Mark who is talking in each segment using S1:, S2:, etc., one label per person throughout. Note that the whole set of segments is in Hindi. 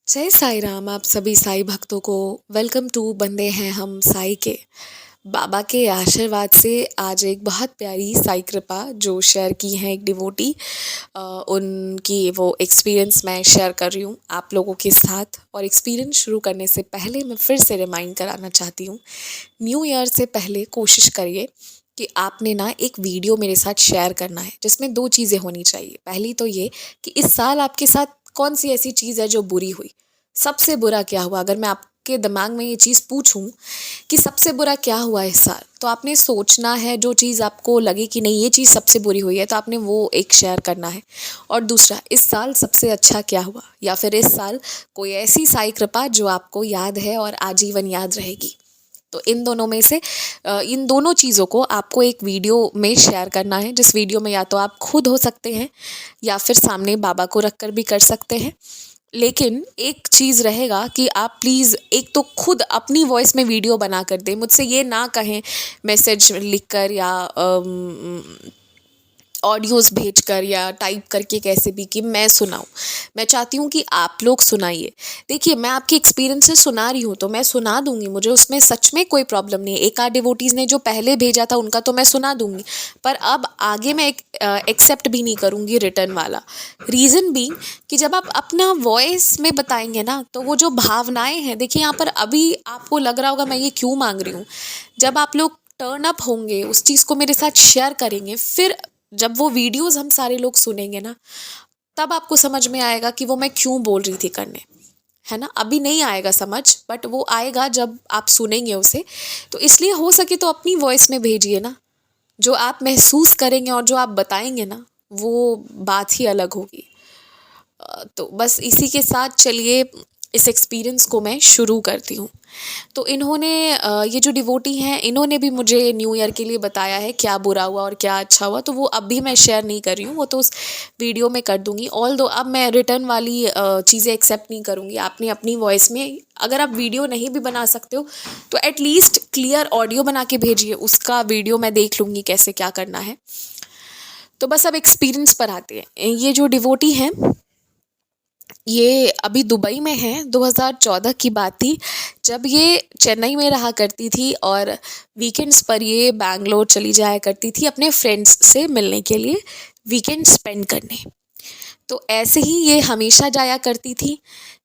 S1: जय साई राम। आप सभी साई भक्तों को वेलकम टू बंदे हैं हम साई के। बाबा के आशीर्वाद से आज एक बहुत प्यारी साई कृपा जो शेयर की है एक डिवोटी, उनकी वो एक्सपीरियंस मैं शेयर कर रही हूँ आप लोगों के साथ। और एक्सपीरियंस शुरू करने से पहले मैं फिर से रिमाइंड कराना चाहती हूँ, न्यू ईयर से पहले कोशिश करिए कि आपने ना एक वीडियो मेरे साथ शेयर करना है जिसमें दो चीज़ें होनी चाहिए। पहली तो ये कि इस साल आपके साथ कौन सी ऐसी चीज़ है जो बुरी हुई, सबसे बुरा क्या हुआ। अगर मैं आपके दिमाग में ये चीज़ पूछूं कि सबसे बुरा क्या हुआ इस साल, तो आपने सोचना है जो चीज़ आपको लगे कि नहीं ये चीज़ सबसे बुरी हुई है, तो आपने वो एक शेयर करना है। और दूसरा, इस साल सबसे अच्छा क्या हुआ, या फिर इस साल कोई ऐसी साई कृपा जो आपको याद है और आजीवन याद रहेगी। तो इन दोनों में से इन दोनों चीज़ों को आपको एक वीडियो में शेयर करना है, जिस वीडियो में या तो आप खुद हो सकते हैं या फिर सामने बाबा को रख कर भी कर सकते हैं। लेकिन एक चीज़ रहेगा कि आप प्लीज़ एक तो खुद अपनी वॉइस में वीडियो बना कर दें, मुझसे ये ना कहें मैसेज लिख कर या ऑडियोज़ भेज कर या टाइप करके कैसे भी कि मैं सुनाऊँ। मैं चाहती हूँ कि आप लोग सुनाइए। देखिए, मैं आपके एक्सपीरियंस से सुना रही हूँ तो मैं सुना दूँगी, मुझे उसमें सच में कोई प्रॉब्लम नहीं है। एक आध डिवोटीज़ ने जो पहले भेजा था उनका तो मैं सुना दूँगी, पर अब आगे मैं एक्सेप्ट भी नहीं करूँगी रिटर्न वाला। रीज़न बीइंग कि जब आप अपना वॉइस में बताएंगे ना, तो वो जो भावनाएं हैं, देखिए यहाँ पर अभी आपको लग रहा होगा मैं ये क्यों मांग रही हूँ। जब आप लोग टर्न अप होंगे, उस चीज़ को मेरे साथ शेयर करेंगे, फिर जब वो वीडियोस हम सारे लोग सुनेंगे ना, तब आपको समझ में आएगा कि वो मैं क्यों बोल रही थी करने, है ना। अभी नहीं आएगा समझ, बट वो आएगा जब आप सुनेंगे उसे। तो इसलिए हो सके तो अपनी वॉइस में भेजिए ना, जो आप महसूस करेंगे और जो आप बताएंगे ना, वो बात ही अलग होगी। तो बस इसी के साथ चलिए इस एक्सपीरियंस को मैं शुरू करती हूँ। तो इन्होंने ये जो डिवोटी हैं, इन्होंने भी मुझे न्यू ईयर के लिए बताया है क्या बुरा हुआ और क्या अच्छा हुआ, तो वो अब भी मैं शेयर नहीं कर रही हूँ, वो तो उस वीडियो में कर दूँगी। ऑल दो अब मैं रिटर्न वाली चीज़ें एक्सेप्ट नहीं करूँगी। आपने अपनी वॉइस में, अगर आप वीडियो नहीं भी बना सकते हो तो एटलीस्ट क्लियर ऑडियो बना के भेजिए, उसका वीडियो मैं देख लूँगी कैसे क्या करना है। तो बस अब एक्सपीरियंस पर आते हैं। ये जो डिवोटी हैं, ये अभी दुबई में हैं। 2014 की बात थी जब ये चेन्नई में रहा करती थी और वीकेंड्स पर ये बैंगलोर चली जाया करती थी अपने फ्रेंड्स से मिलने के लिए, वीकेंड स्पेंड करने। तो ऐसे ही ये हमेशा जाया करती थी।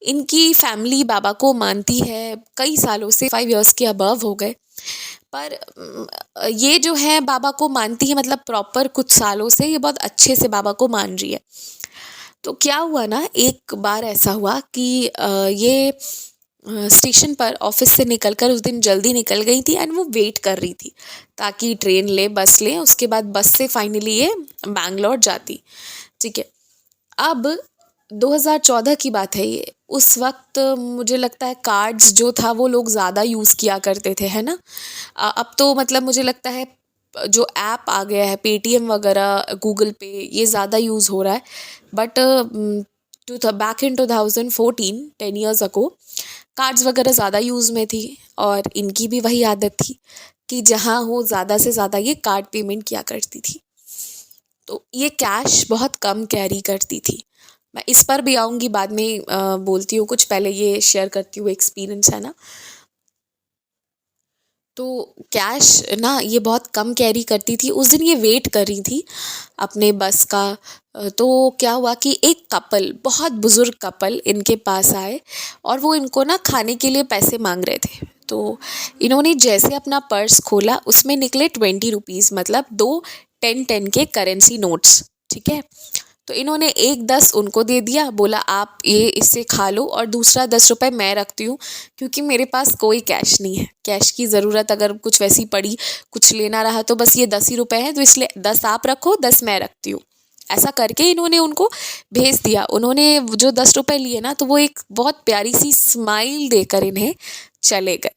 S1: इनकी फैमिली बाबा को मानती है कई सालों से, 5 इयर्स के अबव हो गए। पर ये जो है बाबा को मानती है, मतलब प्रॉपर कुछ सालों से ये बहुत अच्छे से बाबा को मान रही है। तो क्या हुआ ना, एक बार ऐसा हुआ कि ये स्टेशन पर ऑफिस से निकलकर उस दिन जल्दी निकल गई थी एंड वो वेट कर रही थी ताकि ट्रेन ले, बस ले, उसके बाद बस से फाइनली ये बैंगलोर जाती। ठीक है। अब 2014 की बात है ये। उस वक्त मुझे लगता है कार्ड्स जो था वो लोग ज़्यादा यूज़ किया करते थे, है ना। अब तो मतलब मुझे लगता है जो ऐप आ गया है पेटीएम वगैरह, गूगल पे, ये ज़्यादा यूज़ हो रहा है। But back in 2014, 10 years ago, cards वगैरह ज़्यादा यूज़ में थी। और इनकी भी वही आदत थी कि जहाँ हो ज़्यादा से ज़्यादा ये कार्ड पेमेंट किया करती थी। तो ये कैश बहुत कम कैरी करती थी। मैं इस पर भी आऊँगी बाद में, बोलती हूँ कुछ, पहले ये शेयर करती हूँ एक्सपीरियंस, है ना। तो कैश ना ये बहुत कम कैरी करती थी। उस दिन ये वेट कर रही थी अपने बस का। तो क्या हुआ कि एक कपल, बहुत बुज़ुर्ग कपल इनके पास आए और वो इनको ना खाने के लिए पैसे मांग रहे थे। तो इन्होंने जैसे अपना पर्स खोला, उसमें निकले 20 रुपीज़, मतलब दो 10-10 के करेंसी नोट्स। ठीक है। तो इन्होंने एक 10 उनको दे दिया, बोला आप ये इससे खा लो और दूसरा 10 रुपये मैं रखती हूँ क्योंकि मेरे पास कोई कैश नहीं है। कैश की ज़रूरत अगर कुछ वैसी पड़ी, कुछ लेना रहा, तो बस ये 10 ही रुपये हैं, तो इसलिए 10 आप रखो, 10 मैं रखती हूँ। ऐसा करके इन्होंने उनको भेज दिया। उन्होंने जो 10 रुपये लिए ना, तो वो एक बहुत प्यारी सी स्माइल देकर इन्हें चले गए।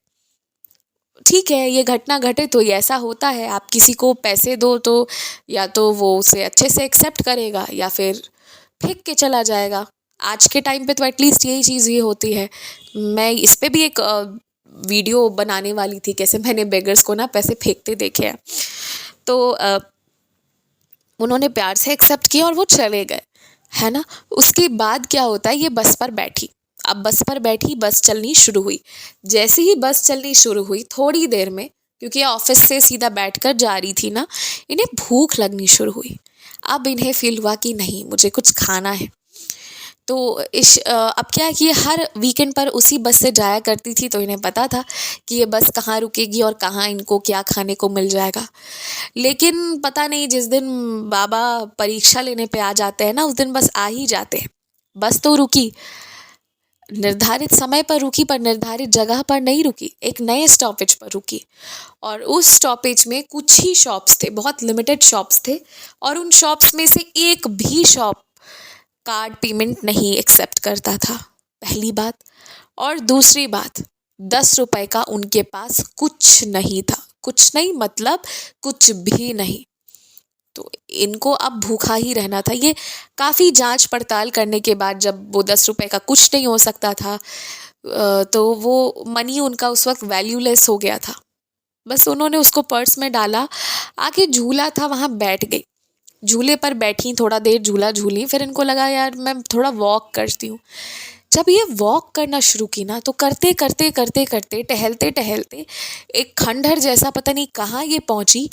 S1: ठीक है, ये घटना घटे तो ये ऐसा होता है। आप किसी को पैसे दो तो या तो वो उसे अच्छे से एक्सेप्ट करेगा या फिर फेंक के चला जाएगा। आज के टाइम पे तो एटलीस्ट यही चीज़ ये होती है। मैं इस पे भी एक वीडियो बनाने वाली थी, कैसे मैंने बेगर्स को ना पैसे फेंकते देखे हैं। तो उन्होंने प्यार से एक्सेप्ट किया और वो चले गए, है ना। उसके बाद क्या होता है, ये बस पर बैठी अब बस पर बैठी, बस चलनी शुरू हुई। जैसे ही बस चलनी शुरू हुई थोड़ी देर में, क्योंकि ये ऑफिस से सीधा बैठकर जा रही थी ना, इन्हें भूख लगनी शुरू हुई। अब इन्हें फील हुआ कि नहीं, मुझे कुछ खाना है। तो अब क्या है कि ये हर वीकेंड पर उसी बस से जाया करती थी, तो इन्हें पता था कि ये बस कहाँ रुकेगी और कहाँ इनको क्या खाने को मिल जाएगा। लेकिन पता नहीं, जिस दिन बाबा परीक्षा लेने पे आ जाते हैं ना, उस दिन बस आ ही जाते हैं। बस तो रुकी, निर्धारित समय पर रुकी, पर निर्धारित जगह पर नहीं रुकी, एक नए स्टॉपेज पर रुकी। और उस स्टॉपेज में कुछ ही शॉप्स थे, बहुत लिमिटेड शॉप्स थे, और उन शॉप्स में से एक भी शॉप कार्ड पेमेंट नहीं एक्सेप्ट करता था, पहली बात। और दूसरी बात, 10 रुपए का उनके पास कुछ नहीं था। कुछ नहीं मतलब कुछ भी नहीं। तो इनको अब भूखा ही रहना था। ये काफ़ी जांच पड़ताल करने के बाद, जब वो 10 रुपए का कुछ नहीं हो सकता था, तो वो मनी उनका उस वक्त वैल्यूलेस हो गया था। बस उन्होंने उसको पर्स में डाला, आके झूला था वहाँ बैठ गई। झूले पर बैठी, थोड़ा देर झूला झूली, फिर इनको लगा यार मैं थोड़ा वॉक करती हूँ। जब ये वॉक करना शुरू की ना, तो करते करते करते करते, टहलते टहलते एक खंडहर जैसा पता नहीं कहाँ ये पहुंची,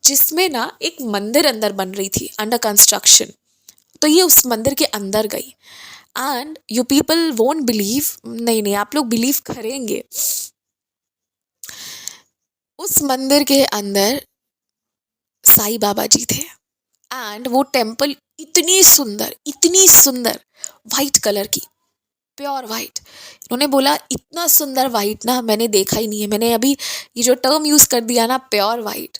S1: जिसमें ना एक मंदिर अंदर बन रही थी, अंडर कंस्ट्रक्शन। तो ये उस मंदिर के अंदर गई, and you people won't believe, नहीं नहीं आप लोग बिलीव करेंगे, उस मंदिर के अंदर साईं बाबा जी थे। एंड वो टेम्पल इतनी सुंदर वाइट कलर की, प्योर वाइट। इन्होंने बोला इतना सुंदर वाइट ना मैंने देखा ही नहीं है। मैंने अभी ये जो टर्म यूज़ कर दिया ना, प्योर वाइट,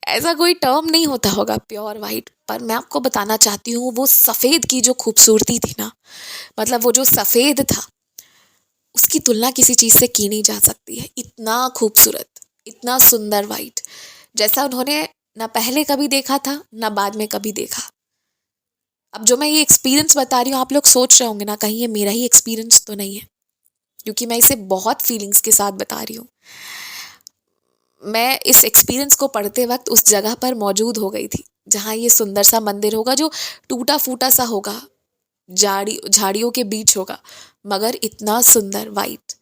S1: ऐसा कोई टर्म नहीं होता होगा प्योर वाइट, पर मैं आपको बताना चाहती हूँ वो सफ़ेद की जो खूबसूरती थी ना, मतलब वो जो सफ़ेद था, उसकी तुलना किसी चीज़ से की नहीं जा सकती है। इतना खूबसूरत, इतना सुंदर वाइट, जैसा उन्होंने ना पहले कभी देखा था ना बाद में कभी देखा। अब जो मैं ये एक्सपीरियंस बता रही हूँ, आप लोग सोच रहे होंगे ना कहीं ये मेरा ही एक्सपीरियंस तो नहीं है, क्योंकि मैं इसे बहुत फीलिंग्स के साथ बता रही हूँ। मैं इस एक्सपीरियंस को पढ़ते वक्त उस जगह पर मौजूद हो गई थी जहाँ ये सुंदर सा मंदिर होगा, जो टूटा फूटा सा होगा, झाड़ियों के बीच होगा, मगर इतना सुंदर वाइट।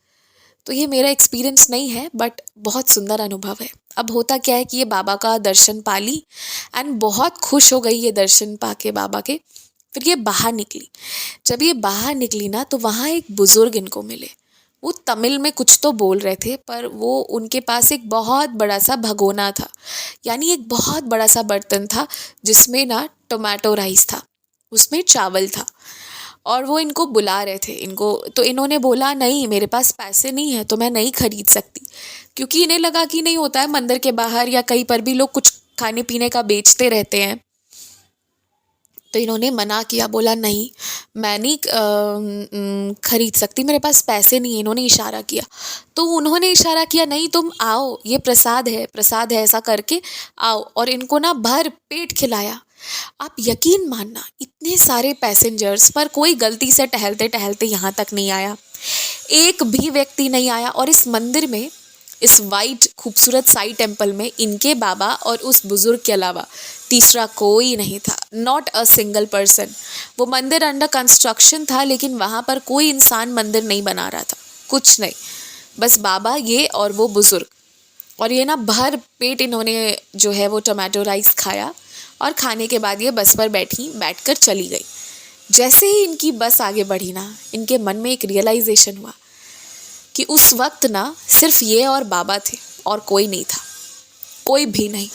S1: तो ये मेरा एक्सपीरियंस नहीं है, बट बहुत सुंदर अनुभव है। अब होता क्या है कि ये बाबा का दर्शन पा ली, एंड बहुत खुश हो गई ये दर्शन पाके बाबा के। फिर ये बाहर निकली। जब ये बाहर निकली ना, तो वहाँ एक बुज़ुर्ग इनको मिले। वो तमिल में कुछ तो बोल रहे थे, पर वो उनके पास एक बहुत बड़ा सा भगोना था, यानी एक बहुत बड़ा सा बर्तन था जिसमें ना टोमेटो राइस था, उसमें चावल था, और वो इनको बुला रहे थे इनको। तो इन्होंने बोला नहीं, मेरे पास पैसे नहीं है तो मैं नहीं खरीद सकती, क्योंकि इन्हें लगा कि नहीं होता है मंदिर के बाहर या कहीं पर भी लोग कुछ खाने पीने का बेचते रहते हैं। तो इन्होंने मना किया, बोला नहीं मैं नहीं खरीद सकती, मेरे पास पैसे नहीं है। इन्होंने इशारा किया, तो उन्होंने इशारा किया नहीं तुम आओ, ये प्रसाद है ऐसा करके आओ, और इनको ना भर पेट खिलाया। आप यकीन मानना, इतने सारे पैसेंजर्स पर कोई गलती से टहलते टहलते यहाँ तक नहीं आया, एक भी व्यक्ति नहीं आया। और इस मंदिर में, इस वाइट खूबसूरत साई टेम्पल में, इनके बाबा और उस बुजुर्ग के अलावा तीसरा कोई नहीं था, नॉट अ सिंगल पर्सन। वो मंदिर अंडर कंस्ट्रक्शन था, लेकिन वहाँ पर कोई इंसान मंदिर नहीं बना रहा था, कुछ नहीं, बस बाबा ये और वो बुजुर्ग। और ये ना भर पेट इन्होंने जो है वो टोमेटो राइस खाया, और खाने के बाद ये बस पर बैठकर चली गई। जैसे ही इनकी बस आगे बढ़ी ना, इनके मन में एक रियलाइजेशन हुआ कि उस वक्त ना सिर्फ ये और बाबा थे, और कोई नहीं था, कोई भी नहीं।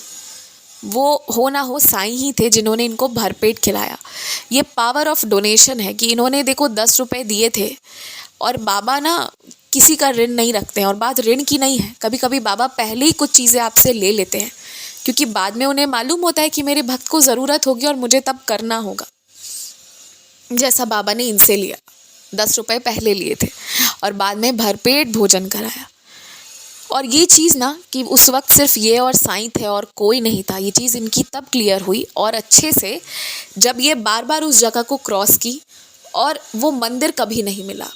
S1: वो हो ना हो साईं ही थे जिन्होंने इनको भरपेट खिलाया। ये पावर ऑफ डोनेशन है कि इन्होंने देखो 10 रुपए दिए थे, और बाबा ना किसी का ऋण नहीं रखते हैं। और बात ऋण की नहीं है, कभी कभी बाबा पहले ही कुछ चीज़ें आपसे ले लेते हैं, क्योंकि बाद में उन्हें मालूम होता है कि मेरे भक्त को ज़रूरत होगी और मुझे तब करना होगा। जैसा बाबा ने इनसे लिया, 10 रुपए पहले लिए थे और बाद में भरपेट भोजन कराया। और ये चीज़ ना कि उस वक्त सिर्फ ये और साईं थे और कोई नहीं था, ये चीज़ इनकी तब क्लियर हुई और अच्छे से, जब ये बार बार उस जगह को क्रॉस की, और वो मंदिर कभी नहीं मिला।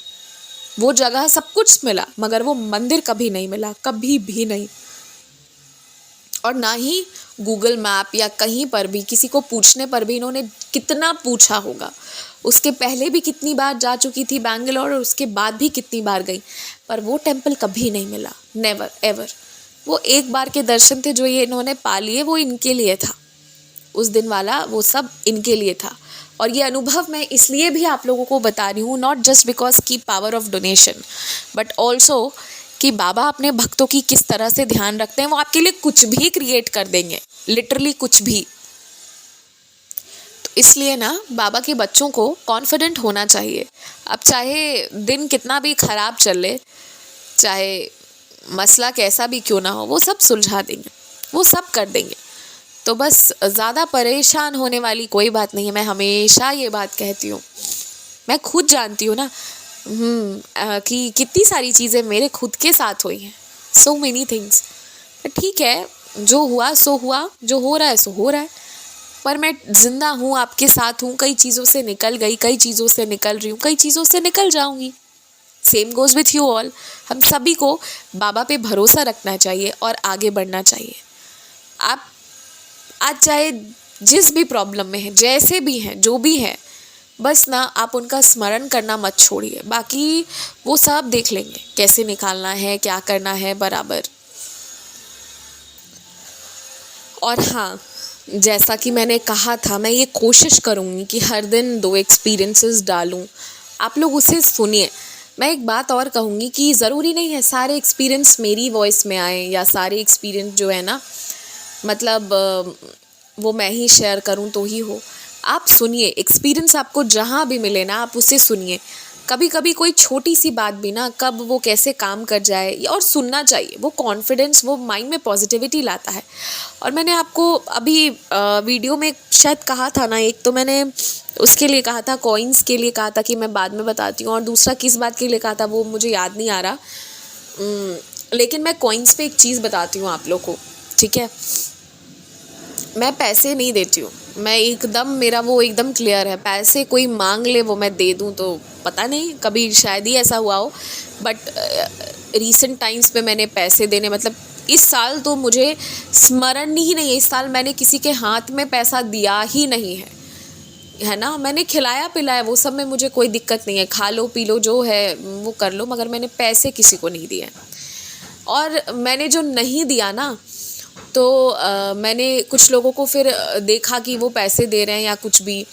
S1: वो जगह सब कुछ मिला, मगर वो मंदिर कभी नहीं मिला, कभी भी नहीं। और ना ही गूगल मैप या कहीं पर भी किसी को पूछने पर भी इन्होंने कितना पूछा होगा। उसके पहले भी कितनी बार जा चुकी थी बैंगलोर और उसके बाद भी कितनी बार गई, पर वो टेम्पल कभी नहीं मिला, नेवर एवर। वो एक बार के दर्शन थे जो ये इन्होंने पा लिए, वो इनके लिए था। उस दिन वाला वो सब इनके लिए था। और ये अनुभव मैं इसलिए भी आप लोगों को बता रही हूँ, नॉट जस्ट बिकॉज की power of donation, but also कि बाबा अपने भक्तों की किस तरह से ध्यान रखते हैं। वो आपके लिए कुछ भी क्रिएट कर देंगे, लिटरली कुछ भी। तो इसलिए ना बाबा के बच्चों को कॉन्फिडेंट होना चाहिए। अब चाहे दिन कितना भी खराब चले, चाहे मसला कैसा भी क्यों ना हो, वो सब सुलझा देंगे, वो सब कर देंगे। तो बस ज़्यादा परेशान होने वाली कोई बात नहीं है। मैं हमेशा ये बात कहती हूँ, मैं खुद जानती हूँ ना कि कितनी सारी चीज़ें मेरे खुद के साथ हुई हैं, सो मेनी थिंग्स। ठीक है, जो हुआ सो हुआ, जो हो रहा है सो हो रहा है, पर मैं जिंदा हूँ, आपके साथ हूँ, कई चीज़ों से निकल गई, कई चीज़ों से निकल रही हूँ, कई चीज़ों से निकल जाऊँगी। Same goes with you all. हम सभी को बाबा पे भरोसा रखना चाहिए और आगे बढ़ना चाहिए। आप आज चाहे जिस भी प्रॉब्लम में है, जैसे भी हैं, जो भी है, बस ना आप उनका स्मरण करना मत छोड़िए। बाकी वो सब देख लेंगे, कैसे निकालना है, क्या करना है बराबर। और हाँ, जैसा कि मैंने कहा था, मैं ये कोशिश करूँगी कि हर दिन 2 एक्सपीरियंसेस डालूँ, आप लोग उसे सुनिए। मैं एक बात और कहूँगी कि ज़रूरी नहीं है सारे एक्सपीरियंस मेरी वॉइस में आए, या सारे एक्सपीरियंस जो है ना, मतलब वो मैं ही शेयर करूं तो ही हो। आप सुनिए, एक्सपीरियंस आपको जहाँ भी मिले ना, आप उसे सुनिए। कभी कभी कोई छोटी सी बात भी ना, कब वो कैसे काम कर जाए, और सुनना चाहिए। वो कॉन्फिडेंस, वो माइंड में पॉजिटिविटी लाता है। और मैंने आपको अभी वीडियो में शायद कहा था ना, एक तो मैंने उसके लिए कहा था, कॉइन्स के लिए कहा था कि मैं बाद में बताती हूँ, और दूसरा किस बात के लिए कहा था वो मुझे याद नहीं आ रहा। लेकिन मैं कॉइन्स पे एक चीज़ बताती हूँ आप लोग को, ठीक है। मैं पैसे नहीं देती हूँ, मैं एकदम, मेरा वो एकदम क्लियर है। पैसे कोई मांग ले वो मैं दे दूँ तो पता नहीं, कभी शायद ही ऐसा हुआ हो, बट रीसेंट टाइम्स पे मैंने पैसे देने, मतलब इस साल तो मुझे स्मरण ही नहीं है, इस साल मैंने किसी के हाथ में पैसा दिया ही नहीं है ना। मैंने खिलाया पिलाया, वो सब में मुझे कोई दिक्कत नहीं है, खा लो पी लो जो है वो कर लो, मगर मैंने पैसे किसी को नहीं दिए। और मैंने जो नहीं दिया ना, तो मैंने कुछ लोगों को फिर देखा कि वो पैसे दे रहे हैं या कुछ भी,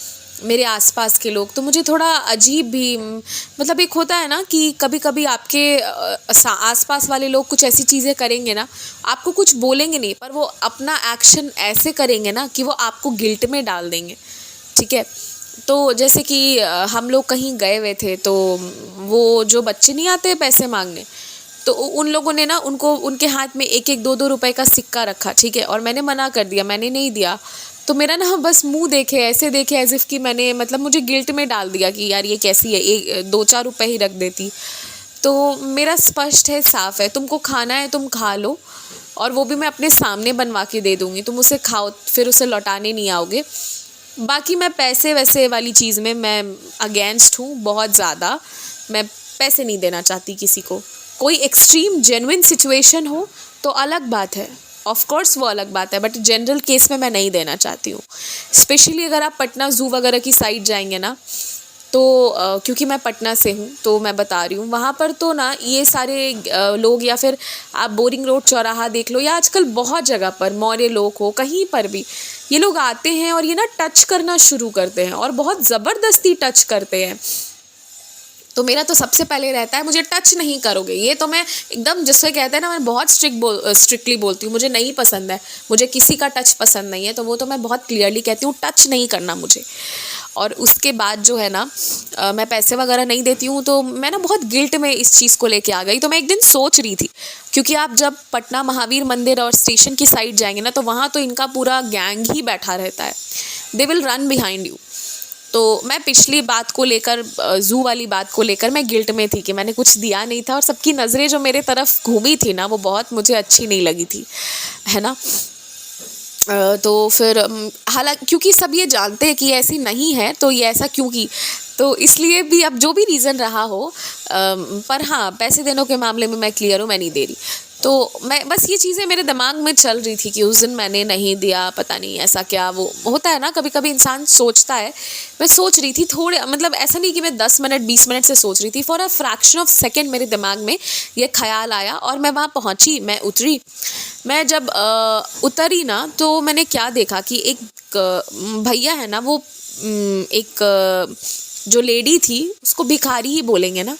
S1: मेरे आसपास के लोग, तो मुझे थोड़ा अजीब भी, मतलब एक होता है ना कि कभी कभी आपके आसपास वाले लोग कुछ ऐसी चीज़ें करेंगे ना, आपको कुछ बोलेंगे नहीं, पर वो अपना एक्शन ऐसे करेंगे ना कि वो आपको गिल्ट में डाल देंगे, ठीक है। तो जैसे कि हम लोग कहीं गए हुए थे, तो वो जो बच्चे नहीं आते पैसे मांगने, तो उन लोगों ने ना उनको, उनके हाथ में 1-1 2-2 रुपए का सिक्का रखा, ठीक है, और मैंने मना कर दिया, मैंने नहीं दिया। तो मेरा ना बस मुंह देखे, ऐसे देखे एज इफ़ कि मैंने, मतलब मुझे गिल्ट में डाल दिया कि यार ये कैसी है, 2-4 रुपए ही रख देती। तो मेरा स्पष्ट है, साफ है, तुमको खाना है तुम खा लो, और वो भी मैं अपने सामने बनवा के दे दूँगी, तुम उसे खाओ, फिर उसे लौटाने नहीं आओगे। बाकी मैं पैसे वैसे वाली चीज़ में मैं अगेंस्ट हूँ बहुत ज़्यादा। मैं पैसे नहीं देना चाहती किसी को। कोई एक्सट्रीम जेन्युइन सिचुएशन हो तो अलग बात है, ऑफ कोर्स वो अलग बात है, बट जनरल केस में मैं नहीं देना चाहती हूँ। स्पेशली अगर आप पटना ज़ू वगैरह की साइड जाएंगे ना, तो क्योंकि मैं पटना से हूँ तो मैं बता रही हूँ, वहाँ पर तो ना ये सारे लोग, या फिर आप बोरिंग रोड चौराहा देख लो, या आजकल बहुत जगह पर मौर्य लोग हो, कहीं पर भी ये लोग आते हैं और ये ना टच करना शुरू करते हैं, और बहुत ज़बरदस्ती टच करते हैं। तो मेरा तो सबसे पहले रहता है, मुझे टच नहीं करोगे। ये तो मैं एकदम, जिससे कहते हैं ना, मैं बहुत स्ट्रिक्टली बोलती हूँ, मुझे नहीं पसंद है, मुझे किसी का टच पसंद नहीं है, तो वो तो मैं बहुत क्लियरली कहती हूँ, टच नहीं करना मुझे। और उसके बाद जो है ना, मैं पैसे वगैरह नहीं देती हूँ, तो मैं ना बहुत गिल्ट में इस चीज़ को लेके आ गई। तो मैं एक दिन सोच रही थी, क्योंकि आप जब पटना महावीर मंदिर और स्टेशन की साइड जाएंगे ना, तो वहाँ तो इनका पूरा गैंग ही बैठा रहता है, they will run behind you. तो मैं पिछली बात को लेकर, ज़ू वाली बात को लेकर मैं गिल्ट में थी कि मैंने कुछ दिया नहीं था, और सबकी नज़रें जो मेरे तरफ घूमी थी ना, वो बहुत मुझे अच्छी नहीं लगी थी, है ना। तो फिर हालांकि क्योंकि सब ये जानते हैं कि ऐसी नहीं है, तो ये ऐसा क्यों की, तो इसलिए भी, अब जो भी रीज़न रहा हो, पर हाँ, पैसे देने के मामले में मैं क्लियर हूँ, मैं नहीं दे रही। तो मैं बस ये चीज़ें मेरे दिमाग में चल रही थी कि उस दिन मैंने नहीं दिया, पता नहीं ऐसा क्या वो होता है ना, कभी कभी इंसान सोचता है। मैं सोच रही थी थोड़े, मतलब ऐसा नहीं कि मैं 10 मिनट 20 मिनट से सोच रही थी, for a fraction of second मेरे दिमाग में ये ख्याल आया और मैं वहाँ पहुँची, मैं उतरी। मैं जब उतरी ना, तो मैंने क्या देखा कि एक भैया है ना, वो एक जो लेडी थी उसको भिखारी ही बोलेंगे ना,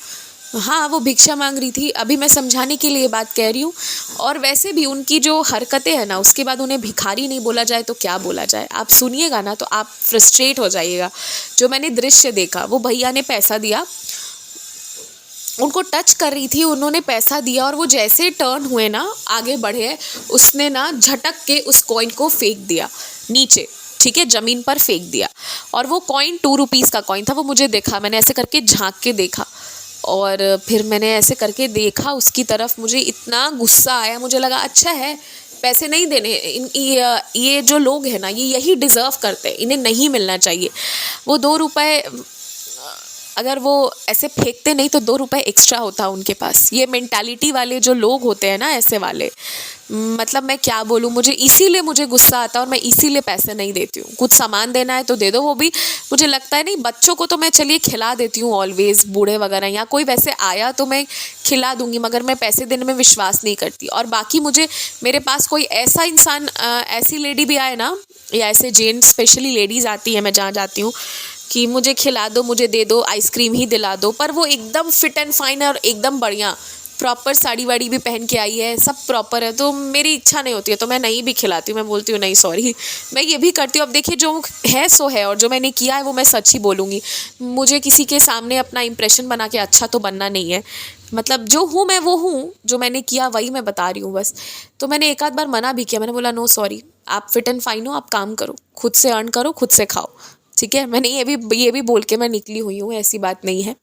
S1: हाँ वो भिक्षा मांग रही थी। अभी मैं समझाने के लिए बात कह रही हूँ। और वैसे भी उनकी जो हरकतें हैं ना, उसके बाद उन्हें भिखारी नहीं बोला जाए तो क्या बोला जाए। आप सुनिएगा ना तो आप फ्रस्ट्रेट हो जाइएगा। जो मैंने दृश्य देखा, वो भैया ने पैसा दिया, उनको टच कर रही थी, उन्होंने पैसा दिया और वो जैसे टर्न हुए ना, आगे बढ़े, उसने ना झटक के उस कॉइन को फेंक दिया नीचे, ठीक है, ज़मीन पर फेंक दिया। और वो कॉइन 2 रुपीज़ का कॉइन था। वो मुझे देखा, मैंने ऐसे करके झांक के देखा और फिर मैंने ऐसे करके देखा उसकी तरफ। मुझे इतना गुस्सा आया, मुझे लगा अच्छा है, पैसे नहीं देने ये जो लोग हैं ना, ये यही डिज़र्व करते हैं, इन्हें नहीं मिलना चाहिए। वो 2 रुपए अगर वो ऐसे फेंकते नहीं तो 2 रुपए एक्स्ट्रा होता उनके पास। ये मेंटालिटी वाले जो लोग होते हैं ना, ऐसे वाले, मतलब मैं क्या बोलूँ, मुझे इसीलिए मुझे गुस्सा आता है और मैं इसीलिए पैसे नहीं देती हूँ। कुछ सामान देना है तो दे दो, वो भी मुझे लगता है नहीं। बच्चों को तो मैं चलिए खिला देती हूँ ऑलवेज, बूढ़े वगैरह या कोई वैसे आया तो मैं खिला दूंगी, मगर मैं पैसे देने में विश्वास नहीं करती। और बाकी मुझे, मेरे पास कोई ऐसा इंसान, ऐसी लेडी भी आए ना, या ऐसे जेंट्स, स्पेशली लेडीज़ आती है मैं जहाँ जाती हूँ, कि मुझे खिला दो, मुझे दे दो, आइसक्रीम ही दिला दो, पर वो एकदम फिट एंड फाइन है और एकदम बढ़िया प्रॉपर साड़ी वाड़ी भी पहन के आई है, सब प्रॉपर है, तो मेरी इच्छा नहीं होती है तो मैं नहीं भी खिलाती हूँ। मैं बोलती हूँ नहीं सॉरी। मैं ये भी करती हूँ। अब देखिए, जो है सो है, और जो मैंने किया है वो मैं सच ही बोलूँगी। मुझे किसी के सामने अपना इंप्रेशन बना के अच्छा तो बनना नहीं है। मतलब जो हूँ मैं वो हूँ, जो मैंने किया वही मैं बता रही हूँ बस। तो मैंने एक आध बार मना भी किया, मैंने बोला नो सॉरी, आप फिट एंड फाइन हो, आप काम करो, खुद से अर्न करो, खुद से खाओ, ठीक है। मैंने ये भी बोल के मैं निकली हुई हूँ, ऐसी बात नहीं है।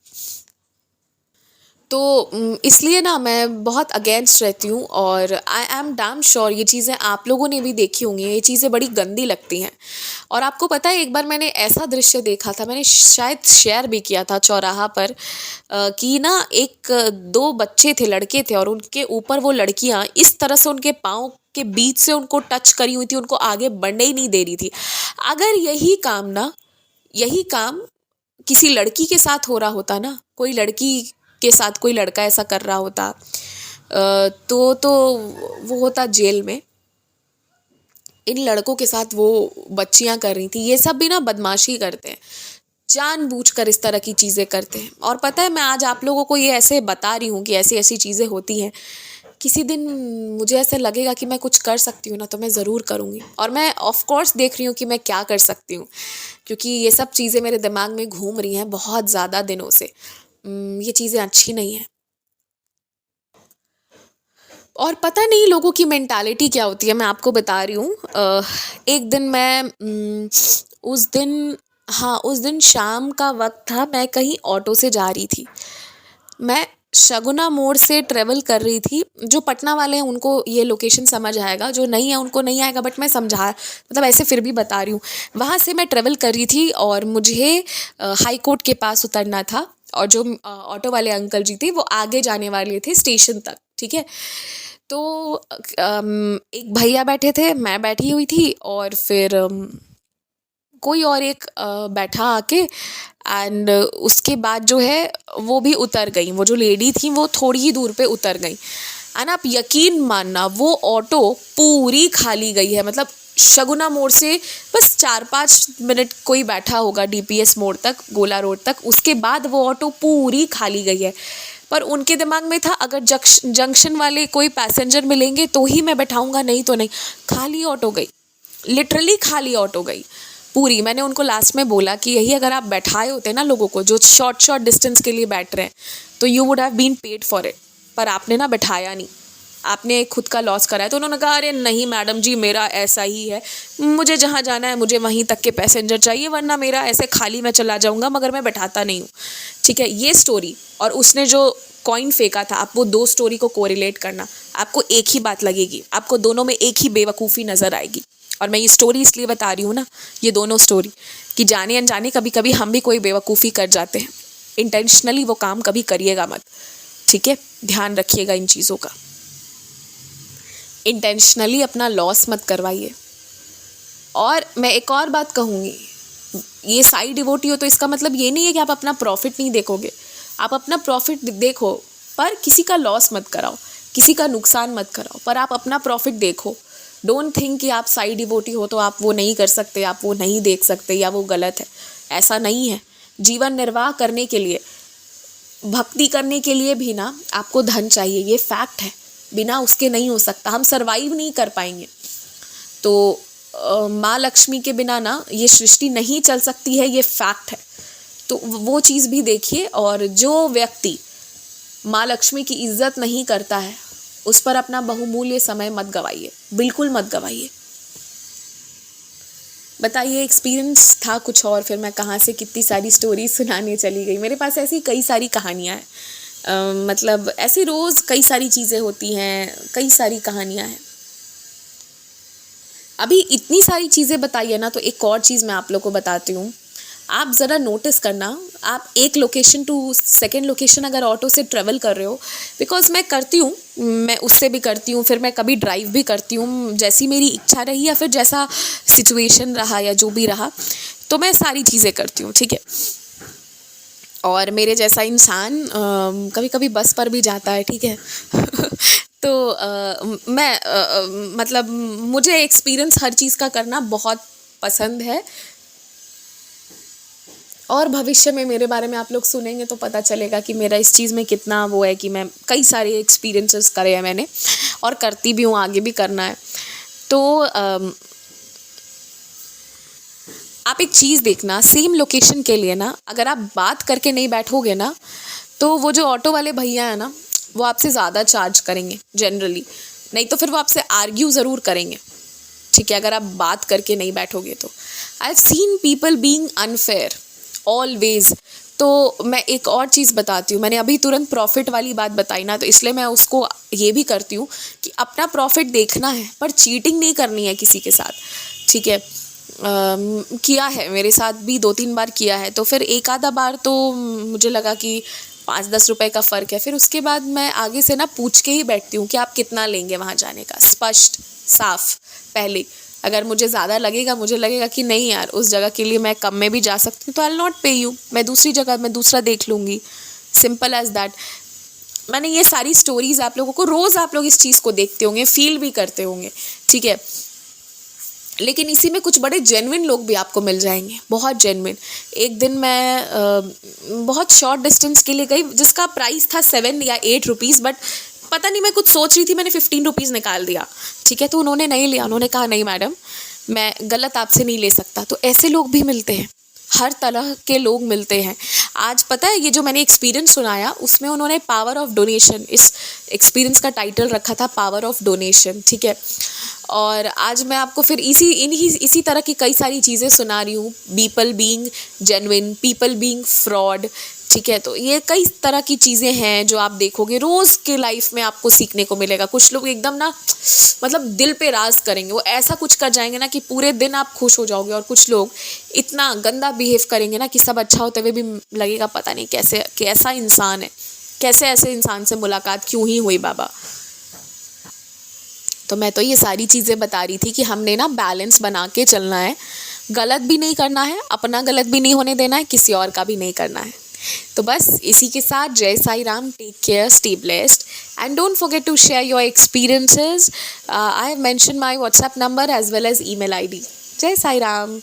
S1: तो इसलिए ना मैं बहुत अगेंस्ट रहती हूँ और आई एम डैम श्योर ये चीज़ें आप लोगों ने भी देखी होंगी। ये चीज़ें बड़ी गंदी लगती हैं। और आपको पता है, एक बार मैंने ऐसा दृश्य देखा था, मैंने शायद शेयर भी किया था चौराहा पर, कि ना एक 2 बच्चे थे, लड़के थे, और उनके ऊपर वो लड़कियाँ इस तरह से उनके पाँव के बीच से उनको टच करी हुई थी, उनको आगे बढ़ने ही नहीं दे रही थी। अगर यही काम किसी लड़की के साथ हो रहा होता ना, कोई लड़की के साथ कोई लड़का ऐसा कर रहा होता, तो वो होता जेल में। इन लड़कों के साथ वो बच्चियां कर रही थी। ये सब भी ना बदमाशी करते हैं, जानबूझकर इस तरह की चीज़ें करते हैं। और पता है, मैं आज आप लोगों को ये ऐसे बता रही हूँ कि ऐसी ऐसी चीज़ें होती हैं। किसी दिन मुझे ऐसा लगेगा कि मैं कुछ कर सकती हूँ ना, तो मैं ज़रूर करूँगी। और मैं ऑफ कोर्स देख रही हूँ कि मैं क्या कर सकती हूँ, क्योंकि ये सब चीज़ें मेरे दिमाग में घूम रही हैं बहुत ज़्यादा दिनों से। ये चीज़ें अच्छी नहीं हैं। और पता नहीं लोगों की मेंटालिटी क्या होती है, मैं आपको बता रही हूँ। एक दिन मैं उस दिन, हाँ उस दिन शाम का वक्त था, मैं कहीं ऑटो से जा रही थी। मैं शगुना मोड़ से ट्रेवल कर रही थी। जो पटना वाले हैं उनको ये लोकेशन समझ आएगा, जो नहीं है उनको नहीं आएगा, बट मैं समझा, मतलब ऐसे फिर भी बता रही हूँ। वहाँ से मैं ट्रेवल कर रही थी और मुझे हाई कोर्ट के पास उतरना था। और जो ऑटो वाले अंकल जी थे वो आगे जाने वाले थे स्टेशन तक, ठीक है। तो एक भैया बैठे थे, मैं बैठी हुई थी, और फिर कोई और एक बैठा आके, एंड उसके बाद जो है वो भी उतर गई। वो जो लेडी थी वो थोड़ी ही दूर पे उतर गई। एंड आप यकीन मानना, वो ऑटो पूरी खाली गई है। मतलब शगुना मोड़ से बस 4-5 मिनट कोई बैठा होगा डीपीएस मोड़ तक, गोला रोड तक, उसके बाद वो ऑटो पूरी खाली गई है। पर उनके दिमाग में था अगर जंक्शन वाले कोई पैसेंजर मिलेंगे तो ही मैं बैठाऊंगा, नहीं तो नहीं। खाली ऑटो गई, लिटरली खाली ऑटो गई पूरी। मैंने उनको लास्ट में बोला कि यही अगर आप बैठाए होते ना लोगों को जो शॉर्ट डिस्टेंस के लिए बैठ रहे हैं, तो you would have been paid for it. पर आपने ना बैठाया नहीं, आपने खुद का लॉस कराया। तो उन्होंने कहा अरे नहीं मैडम जी, मेरा ऐसा ही है, मुझे जहाँ जाना है मुझे वहीं तक के पैसेंजर चाहिए, वरना मेरा ऐसे खाली मैं चला जाऊँगा, मगर मैं बैठाता नहीं हूँ, ठीक है। ये स्टोरी, और उसने जो कॉइन फेंका था, आप वो 2 स्टोरी को कोरिलेट करना, आपको एक ही बात लगेगी, आपको दोनों में एक ही बेवकूफ़ी नज़र आएगी। और मैं ये स्टोरी इसलिए बता रही हूँ ना, ये दोनों स्टोरी, कि जाने अनजाने कभी कभी हम भी कोई बेवकूफ़ी कर जाते हैं। इंटेंशनली वो काम कभी करिएगा मत, ठीक है। ध्यान रखिएगा इन चीज़ों का। इंटेंशनली अपना लॉस मत करवाइए। और मैं एक और बात कहूँगी, ये साई डिवोटी हो तो इसका मतलब ये नहीं है कि आप अपना प्रॉफिट नहीं देखोगे। आप अपना प्रॉफिट देखो, पर किसी का लॉस मत कराओ, किसी का नुकसान मत कराओ, पर आप अपना प्रॉफिट देखो। डोंट थिंक कि आप साई डिवोटी हो तो आप वो नहीं कर सकते, आप वो नहीं देख सकते या वो गलत है। ऐसा नहीं है। जीवन निर्वाह करने के लिए, भक्ति करने के लिए भी ना आपको धन चाहिए, ये फैक्ट है। बिना उसके नहीं हो सकता, हम सरवाइव नहीं कर पाएंगे। तो माँ लक्ष्मी के बिना ना ये सृष्टि नहीं चल सकती है, ये फैक्ट है। तो वो चीज़ भी देखिए। और जो व्यक्ति माँ लक्ष्मी की इज्जत नहीं करता है, उस पर अपना बहुमूल्य समय मत गवाइए, बिल्कुल मत गवाइए। बताइए, एक्सपीरियंस था कुछ और, फिर मैं कहाँ से कितनी सारी स्टोरी सुनाने चली गई। मेरे पास ऐसी कई सारी कहानियाँ हैं, मतलब ऐसे रोज़ कई सारी चीज़ें होती हैं, कई सारी कहानियाँ हैं। अभी इतनी सारी चीज़ें बताई है ना, तो एक और चीज़ मैं आप लोग को बताती हूँ। आप ज़रा नोटिस करना, आप एक लोकेशन टू सेकेंड लोकेशन अगर ऑटो से ट्रेवल कर रहे हो, बिकॉज मैं करती हूँ, मैं उससे भी करती हूँ, फिर मैं कभी ड्राइव भी करती हूँ, जैसी मेरी इच्छा रही या फिर जैसा सिचुएशन रहा या जो भी रहा, तो मैं सारी चीज़ें करती हूँ, ठीक है। और मेरे जैसा इंसान कभी कभी बस पर भी जाता है, ठीक है। तो मतलब मुझे एक्सपीरियंस हर चीज़ का करना बहुत पसंद है। और भविष्य में मेरे बारे में आप लोग सुनेंगे तो पता चलेगा कि मेरा इस चीज़ में कितना वो है कि मैं कई सारे एक्सपीरियंसेस करे हैं मैंने, और करती भी हूँ, आगे भी करना है। तो आप एक चीज़ देखना, सेम लोकेशन के लिए ना अगर आप बात करके नहीं बैठोगे ना, तो वो जो ऑटो वाले भैया हैं ना, वो आपसे ज़्यादा चार्ज करेंगे जनरली, नहीं तो फिर वो आपसे आर्ग्यू ज़रूर करेंगे, ठीक है, अगर आप बात करके नहीं बैठोगे तो। I have seen people being unfair always. तो मैं एक और चीज़ बताती हूँ, मैंने अभी तुरंत प्रॉफिट वाली बात बताई ना, तो इसलिए मैं उसको ये भी करती हूँ कि अपना प्रॉफिट देखना है, पर चीटिंग नहीं करनी है किसी के साथ, ठीक है। किया है मेरे साथ भी, 2-3 बार किया है, तो फिर एक आधा बार तो मुझे लगा कि 5-10 रुपए का फ़र्क है। फिर उसके बाद मैं आगे से ना पूछ के ही बैठती हूँ कि आप कितना लेंगे वहाँ जाने का, स्पष्ट साफ पहले। अगर मुझे ज़्यादा लगेगा, मुझे लगेगा कि नहीं यार उस जगह के लिए मैं कम में भी जा सकती हूँ, तो आई विल नॉट पे यू, मैं दूसरी जगह मैं दूसरा देख लूँगी, सिंपल एज दैट। मैंने ये सारी स्टोरीज़ आप लोगों को, रोज़ आप लोग इस चीज़ को देखते होंगे, फील भी करते होंगे, ठीक है। लेकिन इसी में कुछ बड़े जेन्युइन लोग भी आपको मिल जाएंगे, बहुत जेन्युइन। एक दिन मैं बहुत शॉर्ट डिस्टेंस के लिए गई, जिसका प्राइस था 7 या 8 रुपीज़, बट पता नहीं मैं कुछ सोच रही थी, मैंने 15 रुपीज़ निकाल दिया, ठीक है। तो उन्होंने नहीं लिया, उन्होंने कहा नहीं मैडम, मैं गलत आपसे नहीं ले सकता। तो ऐसे लोग भी मिलते हैं, हर तरह के लोग मिलते हैं। आज पता है, ये जो मैंने एक्सपीरियंस सुनाया उसमें उन्होंने पावर ऑफ डोनेशन, इस एक्सपीरियंस का टाइटल रखा था पावर ऑफ डोनेशन, ठीक है। और आज मैं आपको फिर इसी तरह की कई सारी चीज़ें सुना रही हूँ, people being genuine, people being fraud, ठीक है। तो ये कई तरह की चीज़ें हैं जो आप देखोगे रोज़ के लाइफ में, आपको सीखने को मिलेगा। कुछ लोग एकदम ना मतलब दिल पे राज करेंगे, वो ऐसा कुछ कर जाएंगे ना कि पूरे दिन आप खुश हो जाओगे, और कुछ लोग इतना गंदा बिहेव करेंगे ना कि सब अच्छा होते हुए भी लगेगा पता नहीं कैसा इंसान है, कैसे ऐसे इंसान से मुलाकात क्यों ही हुई बाबा। तो मैं तो ये सारी चीज़ें बता रही थी कि हमने ना बैलेंस बना के चलना है, गलत भी नहीं करना है, अपना गलत भी नहीं होने देना है, किसी और का भी नहीं करना है। तो बस इसी के साथ Jai Sai Ram, take care, stay blessed and don't forget to share your experiences. I have mention my WhatsApp number as well as email ID. Jai Sai Ram.